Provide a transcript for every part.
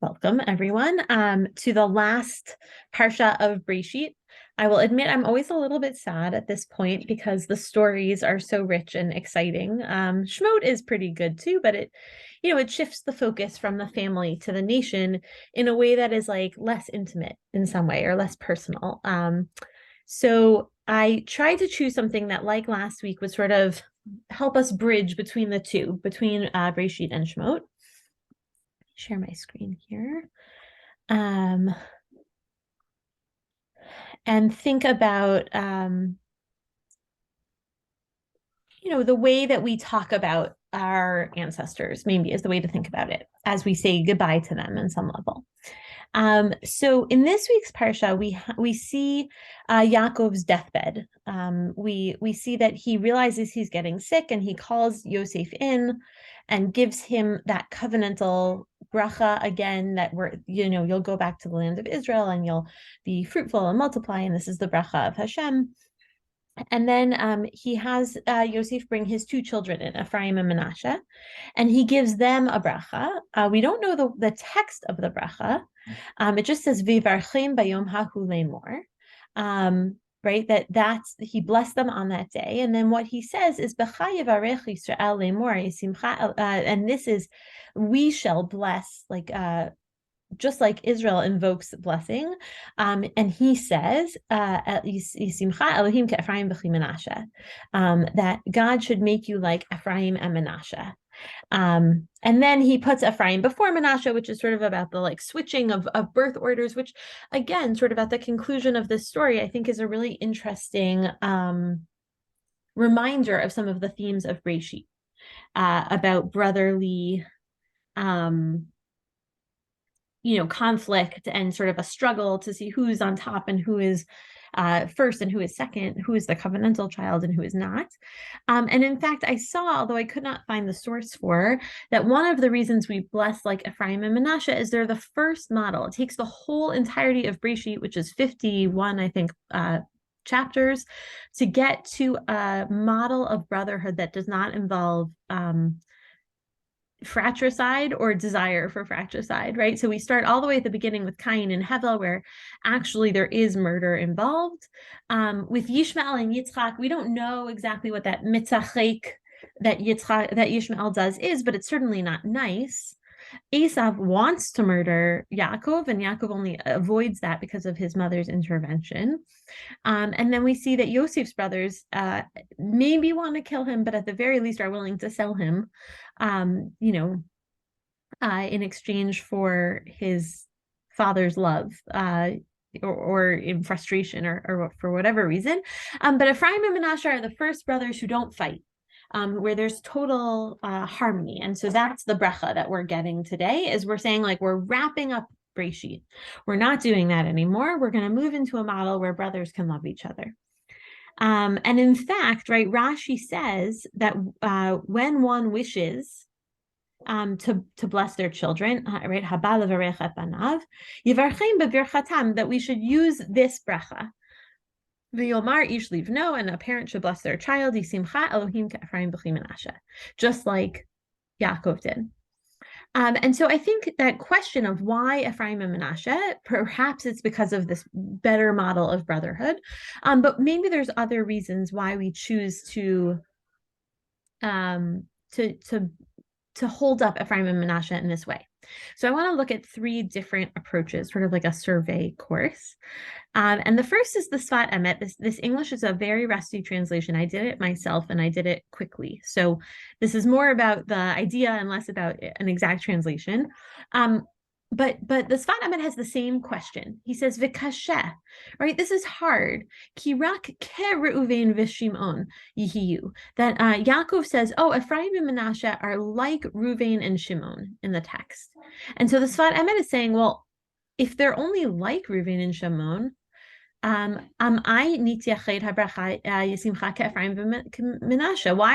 Welcome, everyone, to the last parsha of Breshit. I will admit I'm always a little bit sad at this point because the stories are so rich and exciting. Shmot is pretty good too, but it shifts the focus from the family to the nation in a way that is like less intimate in some way or less personal. So I tried to choose something that, like last week, would sort of help us bridge between the two, between Breshit and Shmot. Share my screen here. And think about the way that we talk about our ancestors, maybe is the way to think about it as we say goodbye to them in some level. So in this week's parsha, we see Yaakov's deathbed. We see that he realizes he's getting sick, and he calls Yosef in and gives him that covenantal bracha again, that you'll go back to the land of Israel and you'll be fruitful and multiply, and this is the bracha of Hashem. And then he has Yosef bring his two children in, Ephraim and Menashe, and he gives them a bracha. We don't know the text of the bracha. It just says Vivarchem bayom hahu lemor, right? That's he blessed them on that day, and then what he says is B'cha yivarech Yisrael lemor yisimcha, and this is we shall bless, like just like Israel invokes blessing, and he says, "Yisimcha Elohim ke'Ephraim v'chi Menashe," that God should make you like Ephraim and Menashe. And then he puts Ephraim before Menashe, which is sort of about the switching of birth orders, which again, sort of at the conclusion of this story, I think is a really interesting reminder of some of the themes of Breshit, about brotherly conflict and sort of a struggle to see who's on top and who is first and who is second, who is the covenantal child and who is not. And in fact, I saw, although I could not find the source for, that one of the reasons we bless like Ephraim and Menashe is they're the first model. It takes the whole entirety of Breshit, which is 51, I think, chapters, to get to a model of brotherhood that does not involve fratricide or desire for fratricide, right? So we start all the way at the beginning with Cain and Hevel, where actually there is murder involved. With Yishmael and Yitzchak, we don't know exactly what that mitzachek that Yishmael does is, but it's certainly not nice. Esav wants to murder Yaakov, and Yaakov only avoids that because of his mother's intervention. And then we see that Yosef's brothers maybe want to kill him, but at the very least are willing to sell him, in exchange for his father's love, or in frustration, or for whatever reason. But Ephraim and Menashe are the first brothers who don't fight, where there's total harmony. And so that's the bracha that we're getting today, is we're saying, like, we're wrapping up Breshit. We're not doing that anymore. We're going to move into a model where brothers can love each other. And in fact, right, Rashi says that when one wishes to bless their children, right, haba levarech et banav, yivarchem b'virchatam, that we should use this bracha. V'yomar ish livno, and a parent should bless their child, yisimcha Elohim ke'Ephraim v'chi Menashe, just like Yaakov did. And so I think that question of why Ephraim and Menashe, perhaps it's because of this better model of brotherhood, but maybe there's other reasons why we choose to hold up Ephraim and Menashe in this way. So I want to look at three different approaches, sort of like a survey course. And the first is the Sfat Emet. This English is a very rusty translation. I did it myself, and I did it quickly. So this is more about the idea and less about an exact translation. But the Sfat Emet has the same question. He says, V'kasheh, right? This is hard. Ki rak ke Reuven v'Shimon yihiyu. That Yaakov says, oh, Ephraim and Menashe are like Reuven and Shimon in the text. And so the Sfat Emet is saying, well, if they're only like Reuven and Shimon, why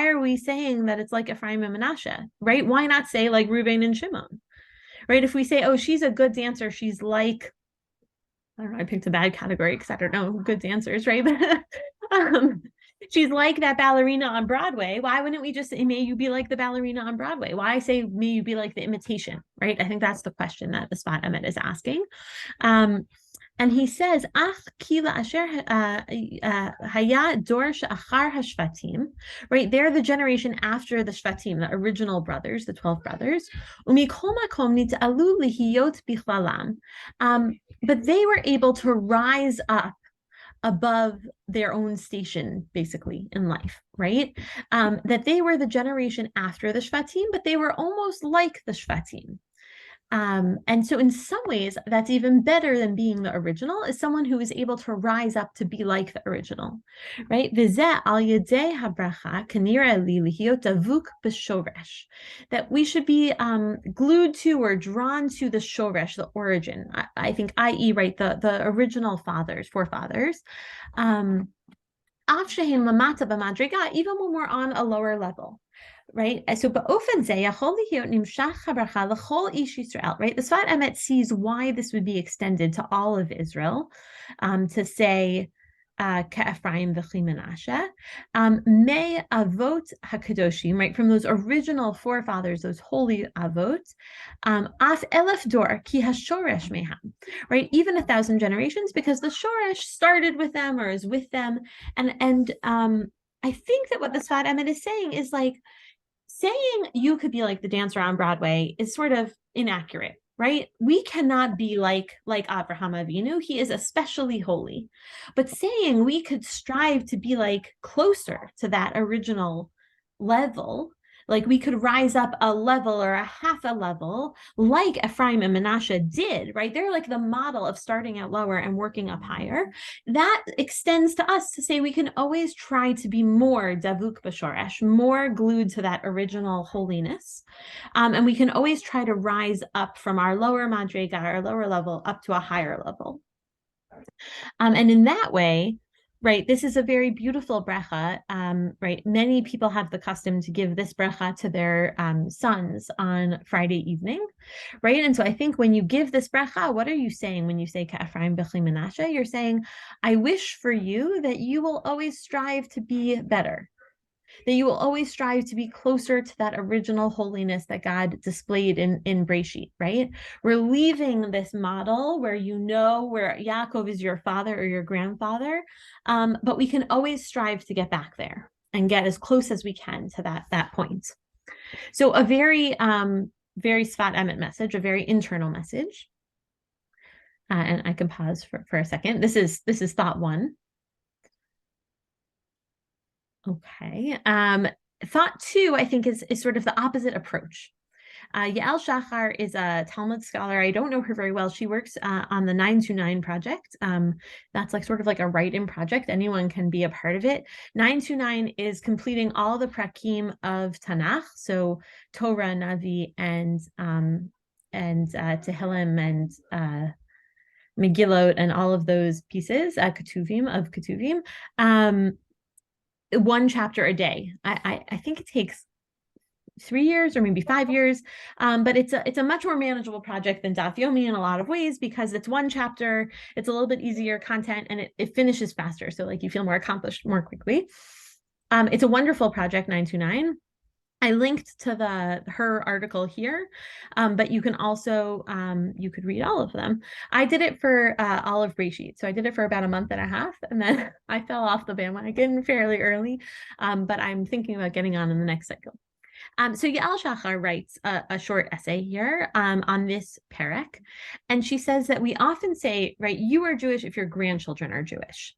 are we saying that it's like Ephraim and Menashe, right? Why not say like Reuven and Shimon, right? If we say, oh, she's a good dancer, she's like, I don't know, I picked a bad category because I don't know good dancers, right? She's like that ballerina on Broadway. Why wouldn't we just say, may you be like the ballerina on Broadway? Why say, may you be like the imitation, right? I think that's the question that the Sfat Emet is asking. And he says, Ach kila asher haya dor she'achar hashvatim, right? They're the generation after the Shvatim, the original brothers, the 12 brothers. Umikol makom nit'alu lihiyot bichlalam. But they were able to rise up above their own station, basically, in life, right? That they were the generation after the Shvatim, but they were almost like the Shvatim. And so in some ways, that's even better than being the original, is someone who is able to rise up to be like the original, right? That we should be glued to or drawn to the shoresh, the origin. I think, i.e., right, the original forefathers. Even when we're on a lower level. Right? So, right? The Sfat Emet sees why this would be extended to all of Israel, to say, Ka'Ephraim v'chi Menashe, me avot hakadoshim, right, from those original forefathers, those holy avot, af elef dor ki hashoresh meham, right, even 1,000 generations, because the shoresh started with them or is with them, and I think that what the Sfat Emet is saying is like, saying you could be like the dancer on Broadway is sort of inaccurate, right? We cannot be like Avraham Avinu. He is especially holy. But saying we could strive to be like closer to that original level, like we could rise up a level or a half a level, like Ephraim and Menashe did, right? They're like the model of starting out lower and working up higher. That extends to us to say we can always try to be more davuk b'shoresh, more glued to that original holiness. And we can always try to rise up from our lower madrega, our lower level, up to a higher level. And in that way, right, this is a very beautiful bracha, right? Many people have the custom to give this bracha to their sons on Friday evening, right? And so I think when you give this bracha, what are you saying when you say Ka'Ephraim b'chi Menashe? You're saying, I wish for you that you will always strive to be better, that you will always strive to be closer to that original holiness that God displayed in Breshit, right? We're leaving this model where you know where Yaakov is your father or your grandfather, but we can always strive to get back there and get as close as we can to that point. So a very, very Sfat Emet message, a very internal message. And I can pause for a second. This is thought one. Okay. Thought two, I think, is sort of the opposite approach. Yael Shachar is a Talmud scholar. I don't know her very well. She works on the 929 project. That's like sort of like a write-in project. Anyone can be a part of it. 929 is completing all the prakim of Tanakh, so Torah, Navi, and Tehillim and Megillot and all of those pieces, Ketuvim of Ketuvim. One chapter a day. I think it takes 3 years or maybe 5 years, but it's a much more manageable project than Daf Yomi in a lot of ways, because it's one chapter, it's a little bit easier content, and it finishes faster, so like you feel more accomplished more quickly. It's a wonderful project, 929. I linked to her article here, but you can also, you could read all of them. I did it for all of Breshit. So I did it for about a month and a half, and then I fell off the bandwagon fairly early, but I'm thinking about getting on in the next cycle. So Yael Shachar writes a short essay here on this perek, and she says that we often say, right, you are Jewish if your grandchildren are Jewish,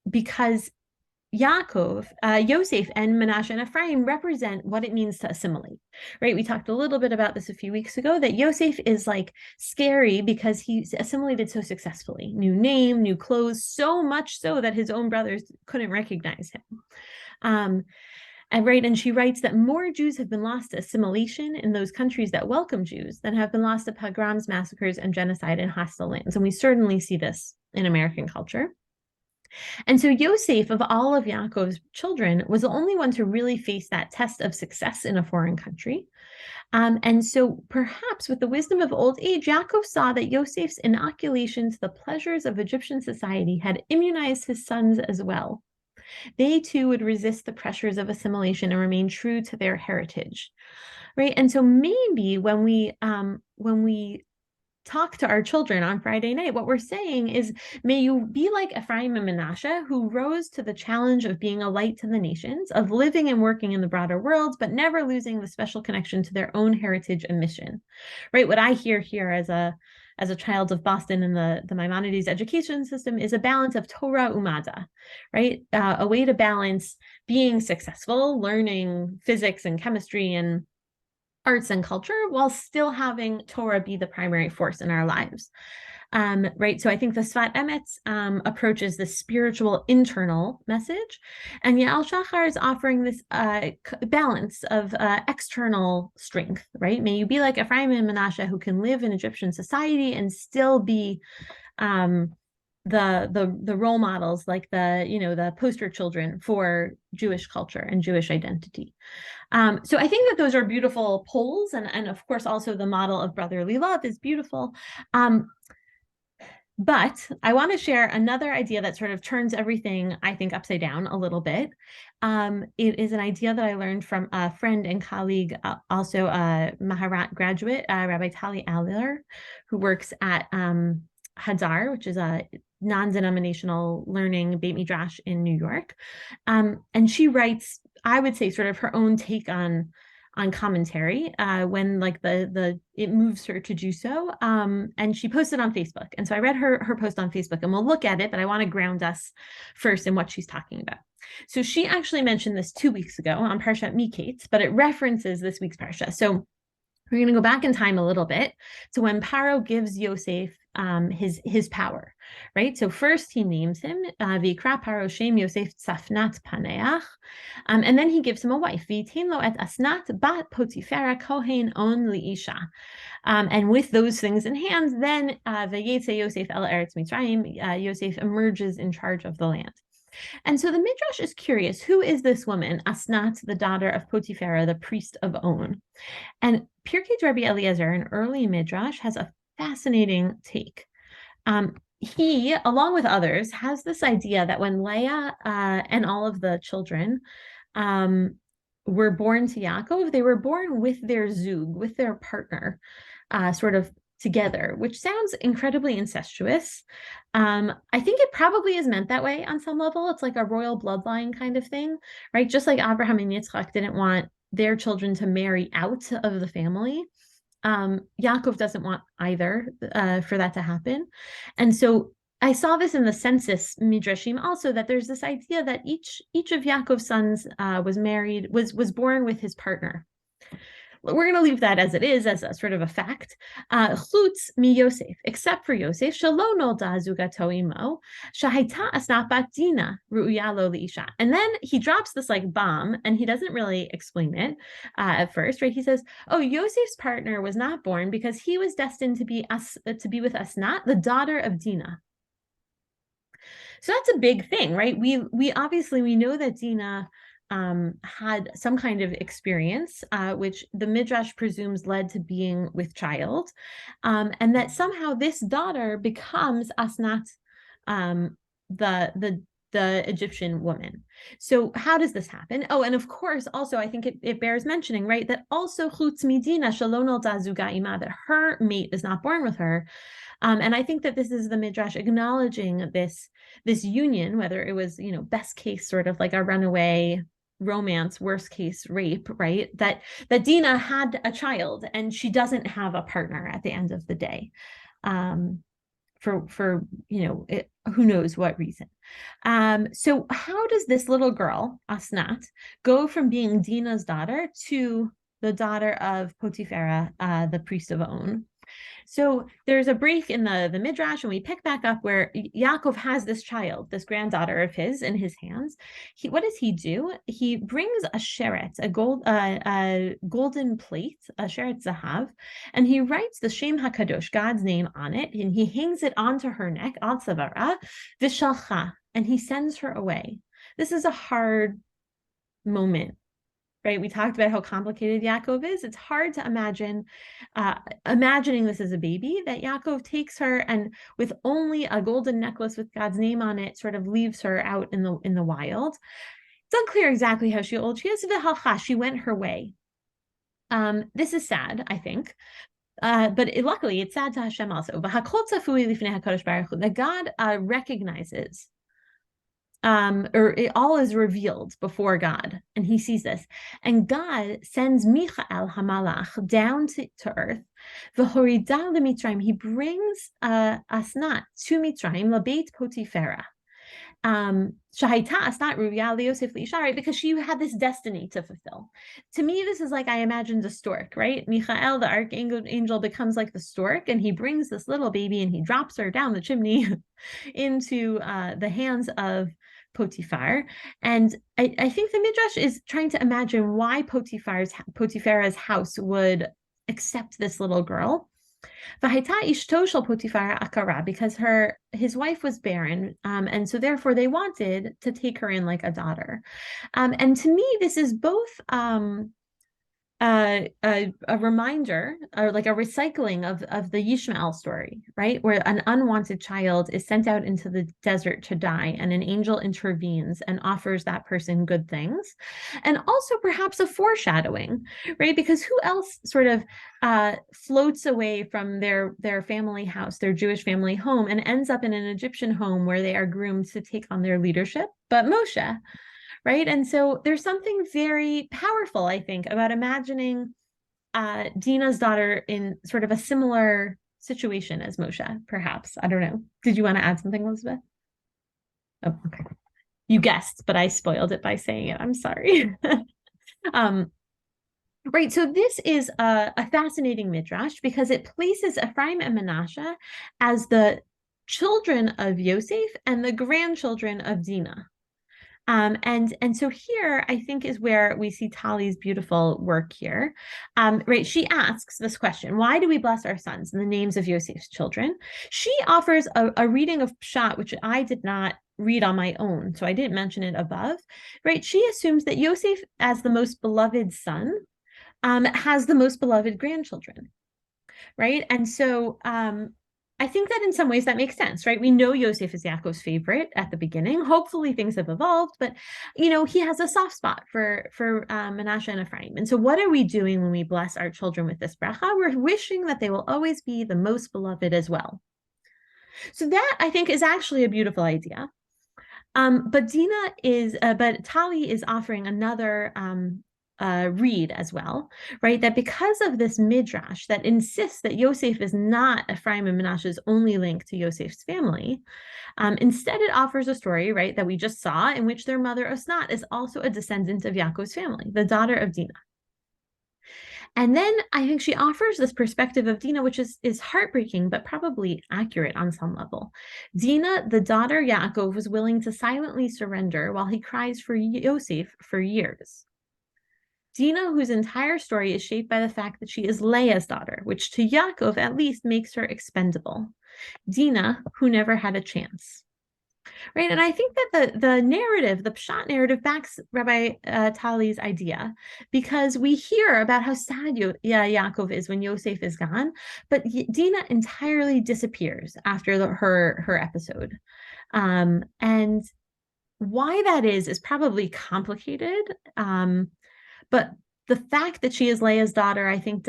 because Yaakov, Yosef, and Menashe and Ephraim represent what it means to assimilate, right? We talked a little bit about this a few weeks ago, that Yosef is like scary because he's assimilated so successfully. New name, new clothes, so much so that his own brothers couldn't recognize him. And she writes that more Jews have been lost to assimilation in those countries that welcome Jews than have been lost to pogroms, massacres, and genocide in hostile lands. And we certainly see this in American culture. And so Yosef, of all of Yaakov's children, was the only one to really face that test of success in a foreign country. And so perhaps with the wisdom of old age, Yaakov saw that Yosef's inoculation to the pleasures of Egyptian society had immunized his sons as well. They too would resist the pressures of assimilation and remain true to their heritage, right? And so maybe when we talk to our children on Friday night, what we're saying is, may you be like Ephraim and Manasseh, who rose to the challenge of being a light to the nations, of living and working in the broader world, but never losing the special connection to their own heritage and mission, right? What I hear here as a child of Boston and the Maimonides education system is a balance of Torah umada, right? A way to balance being successful, learning physics and chemistry and arts and culture while still having Torah be the primary force in our lives. Right. So I think the Sfat Emet approaches the spiritual internal message, and Yael Shachar is offering this balance of external strength. Right. May you be like Ephraim and Manasseh, who can live in Egyptian society and still be the role models, like the poster children for Jewish culture and Jewish identity. So I think that those are beautiful polls, and of course also the model of brotherly love is beautiful. But I want to share another idea that sort of turns everything, I think, upside down a little bit. It is an idea that I learned from a friend and colleague, also a Maharat graduate, Rabbi Tali Aller, who works at Hadar, which is a non-denominational learning Beit Midrash in New York. And she writes, I would say, sort of her own take on commentary when like it moves her to do so. And she posted on Facebook. And so I read her post on Facebook, and we'll look at it, but I want to ground us first in what she's talking about. So she actually mentioned this 2 weeks ago on Parshat Miketz, but it references this week's Parsha. So we're going to go back in time a little bit to when Paro gives Yosef his power, right? So first he names him V'ikra Paro Shem Yosef Tzafnat Paneach, and then he gives him a wife, V'yitin lo et Asnat bat Potifera Kohen on liisha. And with those things in hand, then Vayetze Yosef el Eretz Mitzrayim, Yosef emerges in charge of the land. And so the Midrash is curious, who is this woman, Asnat, the daughter of Potiphera, the priest of On? And Pirkei Rabbi Eliezer, an early Midrash, has a fascinating take. He, along with others, has this idea that when Leah and all of the children were born to Yaakov, they were born with their zug, with their partner, sort of together, which sounds incredibly incestuous. I think it probably is meant that way on some level. It's like a royal bloodline kind of thing, right? Just like Abraham and Yitzchak didn't want their children to marry out of the family. Yaakov doesn't want either for that to happen. And so I saw this in the census midrashim also, that there's this idea that each of Yaakov's sons was born with his partner. We're going to leave that as it is, as a sort of a fact. Chutz mi Yosef, except for Yosef, shelo nolda zugato imo, shahaita asnat bat dina ru'uya lo liisha. And then he drops this like bomb, and he doesn't really explain it at first, right? He says, "Oh, Yosef's partner was not born because he was destined to be with Asnat, the daughter of Dina." So that's a big thing, right? We obviously we know that Dina had some kind of experience, which the Midrash presumes led to being with child, and that somehow this daughter becomes Asnat, the Egyptian woman. So how does this happen? Oh, and of course, also I think it bears mentioning, right, that also Chutz midina shalon nolda zuga ima, that her mate is not born with her. And I think that this is the Midrash acknowledging this union, whether it was, best case sort of like a runaway romance, worst case rape, right? That Dina had a child and she doesn't have a partner at the end of the day, for who knows what reason. So how does this little girl Asnat go from being Dina's daughter to the daughter of Potiphera, the priest of On? So there's a break in the Midrash, and we pick back up where Yaakov has this child, this granddaughter of his, in his hands. What does he do? He brings a sheret, a golden plate, a sheret zahav, and he writes the Shem HaKadosh, God's name, on it, and he hangs it onto her neck, al tzavara, vishalcha, and he sends her away. This is a hard moment right? We talked about how complicated Yaakov is. It's hard to imagine imagining this as a baby, that Yaakov takes her and with only a golden necklace with God's name on it, sort of leaves her out in the wild. It's unclear exactly how old she is. She went her way. This is sad, I think. But luckily, it's sad to Hashem also. That God recognizes, all is revealed before God, and he sees this. And God sends Michael Hamalach down to earth. He brings Asnat to Mitzrayim, Labeit Potiphera. Shahita Asnat Ruya Yosef Lishari, because she had this destiny to fulfill. To me, this is like I imagined a stork, right? Michael, the archangel, becomes like the stork, and he brings this little baby and he drops her down the chimney into the hands of Potiphar. And I think the Midrash is trying to imagine why Potiphar's house would accept this little girl. Because his wife was barren, and so therefore they wanted to take her in like a daughter. And to me, this is both a reminder, or like a recycling of the Yishmael story, right? Where an unwanted child is sent out into the desert to die, and an angel intervenes and offers that person good things. And also perhaps a foreshadowing, right? Because who else sort of floats away from their family house, their Jewish family home, and ends up in an Egyptian home where they are groomed to take on their leadership? But Moshe. Right. And so there's something very powerful, I think, about imagining Dina's daughter in sort of a similar situation as Moshe, perhaps. I don't know. Did you want to add something, Elizabeth? Oh, okay. You guessed, but I spoiled it by saying it. I'm sorry. Right. So this is a fascinating midrash because it places Ephraim and Manasseh as the children of Yosef and the grandchildren of Dinah. And so here, I think, is where we see Tali's beautiful work here. Right, she asks this question: why do we bless our sons in the names of Yosef's children? She offers a reading of Pshat, which I did not read on my own, so I didn't mention it above. Right, she assumes that Yosef, as the most beloved son, has the most beloved grandchildren. Right, and so I think that in some ways that makes sense, right? We know Yosef is Yaakov's favorite at the beginning. Hopefully things have evolved, but he has a soft spot for Manasseh and Ephraim. And so what are we doing when we bless our children with this bracha? We're wishing that they will always be the most beloved as well. So that, I think, is actually a beautiful idea. But Tali is offering another read as well, right? That because of this midrash that insists that Yosef is not Ephraim and Manasseh's only link to Yosef's family, instead it offers a story, right, that we just saw in which their mother Osnat is also a descendant of Yaakov's family, the daughter of Dinah. And then I think she offers this perspective of Dinah, which is heartbreaking, but probably accurate on some level. Dinah, the daughter Yaakov, was willing to silently surrender while he cries for Yosef for years. Dinah, whose entire story is shaped by the fact that she is Leah's daughter, which to Yaakov at least makes her expendable. Dinah, who never had a chance. Right, and I think that the narrative, the Pshat narrative, backs Rabbi Tali's idea, because we hear about how sad Yaakov is when Yosef is gone, but Dinah entirely disappears after her episode, and why that is probably complicated. But the fact that she is Leah's daughter, I think,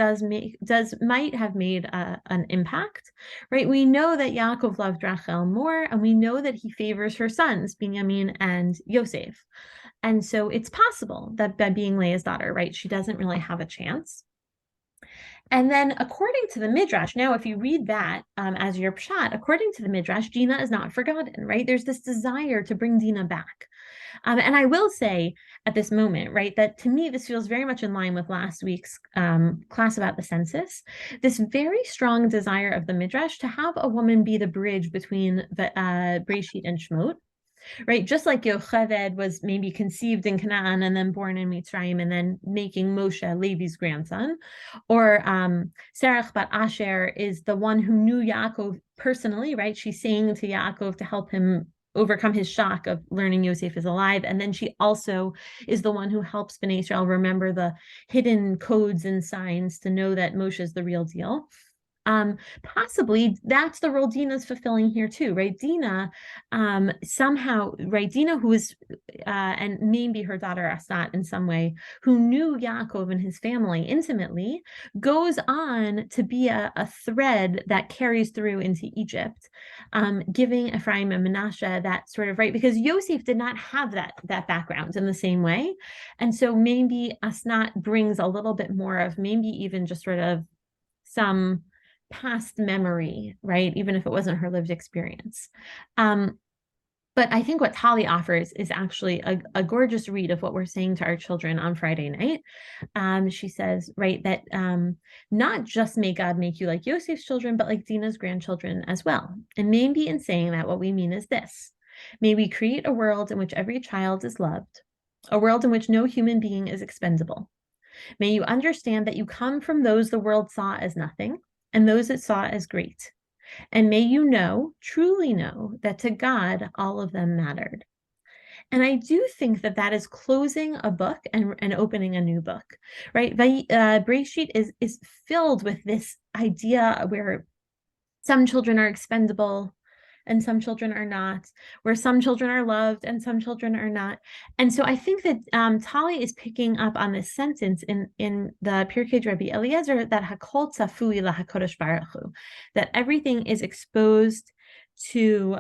might have made an impact, right? We know that Yaakov loved Rachel more, and we know that he favors her sons, Binyamin and Yosef. And so it's possible that by being Leah's daughter, right, she doesn't really have a chance. And then according to the Midrash, now if you read that as your pshat, according to the Midrash, Dinah is not forgotten, right? There's this desire to bring Dinah back. And I will say at this moment, right, that to me, this feels very much in line with last week's class about the census, this very strong desire of the Midrash to have a woman be the bridge between the Breshit and Shemot. Right, just like Yocheved was maybe conceived in Canaan and then born in Mitzrayim and then making Moshe Levi's grandson, or Serach bat Asher is the one who knew Yaakov personally, right? She's saying to Yaakov to help him overcome his shock of learning Yosef is alive. And then she also is the one who helps Bnei Israel remember the hidden codes and signs to know that Moshe is the real deal. Possibly that's the role Dina's fulfilling here too, right? Dina, somehow, right? Dina, who is, and maybe her daughter Asnat in some way, who knew Yaakov and his family intimately, goes on to be a thread that carries through into Egypt, giving Ephraim and Manasseh that sort of, right? Because Yosef did not have that background in the same way. And so maybe Asnat brings a little bit more of maybe even just sort of some past memory, right? Even if it wasn't her lived experience. But I think what Tali offers is actually a gorgeous read of what we're saying to our children on Friday night. She says, right, that not just may God make you like Yosef's children, but like Dina's grandchildren as well. And maybe in saying that, what we mean is this: may we create a world in which every child is loved, a world in which no human being is expendable. May you understand that you come from those the world saw as nothing and those it saw as great. And may you know, truly know, that to God, all of them mattered. And I do think that that is closing a book and opening a new book, right? Bereshit is filled with this idea where some children are expendable and some children are not, where some children are loved and some children are not. And so I think that Tali is picking up on this sentence in the Pirkei Rabbi Eliezer, that hakol tzafui lahakodesh baruch hu, that everything is exposed to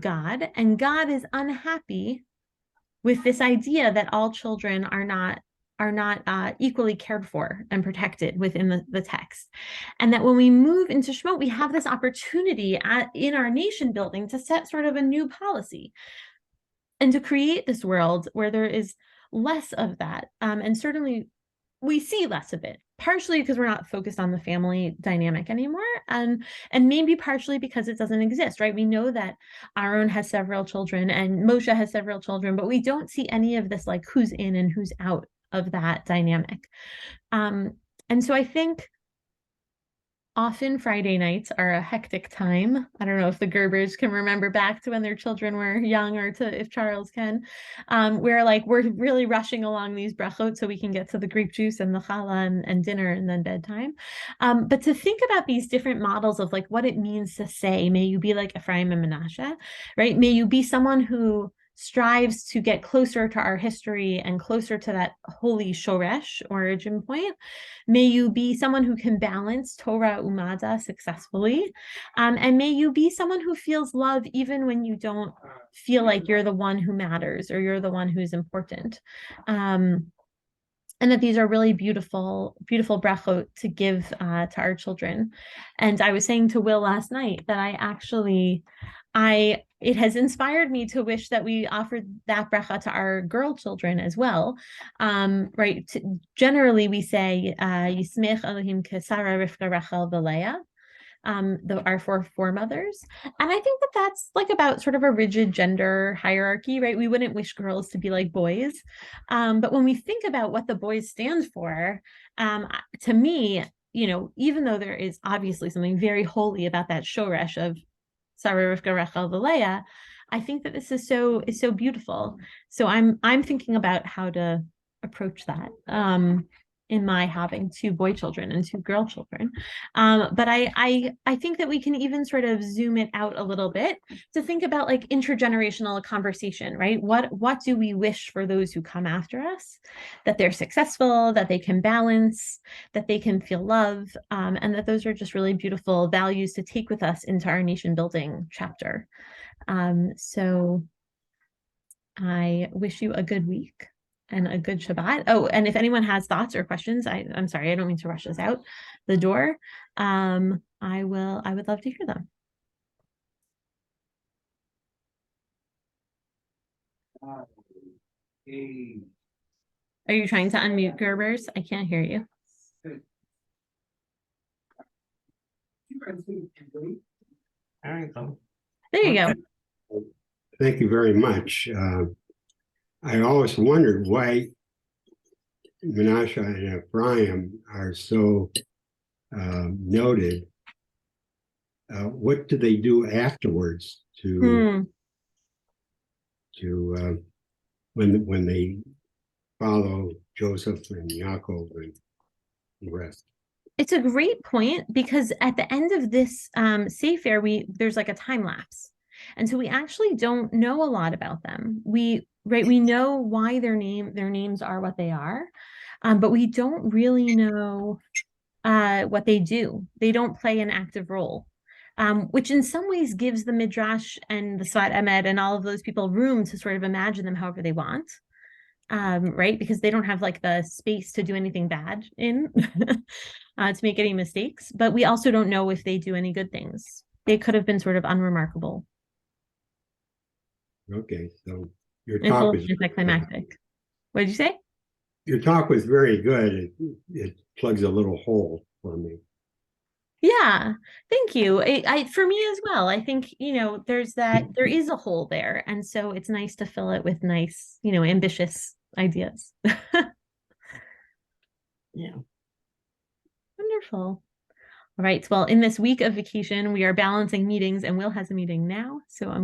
God, and God is unhappy with this idea that all children are not equally cared for and protected within the text. And that when we move into Shemot, we have this opportunity in our nation building to set sort of a new policy and to create this world where there is less of that. And certainly we see less of it, partially because we're not focused on the family dynamic anymore, and maybe partially because it doesn't exist, right? We know that Aaron has several children and Moshe has several children, but we don't see any of this, like who's in and who's out of that dynamic. And so I think often Friday nights are a hectic time. I don't know if the Gerbers can remember back to when their children were young, or to if Charles can, where like we're really rushing along these brachot so we can get to the grape juice and the challah and dinner and then bedtime. But to think about these different models of like what it means to say, may you be like Ephraim and Manasseh, right? May you be someone who strives to get closer to our history and closer to that holy shoresh origin point. May you be someone who can balance Torah Umada successfully. And may you be someone who feels love even when you don't feel like you're the one who matters or you're the one who's important. And that these are really beautiful, beautiful brachot to give to our children. And I was saying to Will last night that it has inspired me to wish that we offered that bracha to our girl children as well. Right? Generally, we say, Yismech Elohim Kesara Rivka Rachel V'Leah, our four foremothers. And I think that that's like about sort of a rigid gender hierarchy, right? We wouldn't wish girls to be like boys. But when we think about what the boys stand for, to me, even though there is obviously something very holy about that shoresh of Sarah Rivka Rachel V'Leah, I think that this is so beautiful. So I'm thinking about how to approach that in my having two boy children and two girl children. But I think that we can even sort of zoom it out a little bit to think about like intergenerational conversation, right? What do we wish for those who come after us? That they're successful, that they can balance, that they can feel love, and that those are just really beautiful values to take with us into our nation building chapter. So I wish you a good week and a good Shabbat. Oh, and if anyone has thoughts or questions, I'm sorry, I don't mean to rush us out the door. I would love to hear them. Are you trying to unmute Gerbers? I can't hear you. There you go. Thank you very much. I always wondered why Manasseh and Ephraim are so noted. What do they do afterwards to Hmm. when they follow Joseph and Yaakov and the rest. It's a great point because at the end of this Sefer, there's like a time lapse, and so we actually don't know a lot about them. We know why their names are what they are, but we don't really know what they do. They don't play an active role, which in some ways gives the Midrash and the Sfat Emet and all of those people room to sort of imagine them however they want, right? Because they don't have like the space to do anything bad in to make any mistakes. But we also don't know if they do any good things. They could have been sort of unremarkable Okay, so your and full talk of is anticlimactic. What did you say? your talk was very good. It plugs a little hole for me. Yeah, thank you. For me as well. I think, there is a hole there. And so it's nice to fill it with nice, ambitious ideas. Yeah, wonderful. All right. Well, in this week of vacation, we are balancing meetings, and Will has a meeting now. So I'm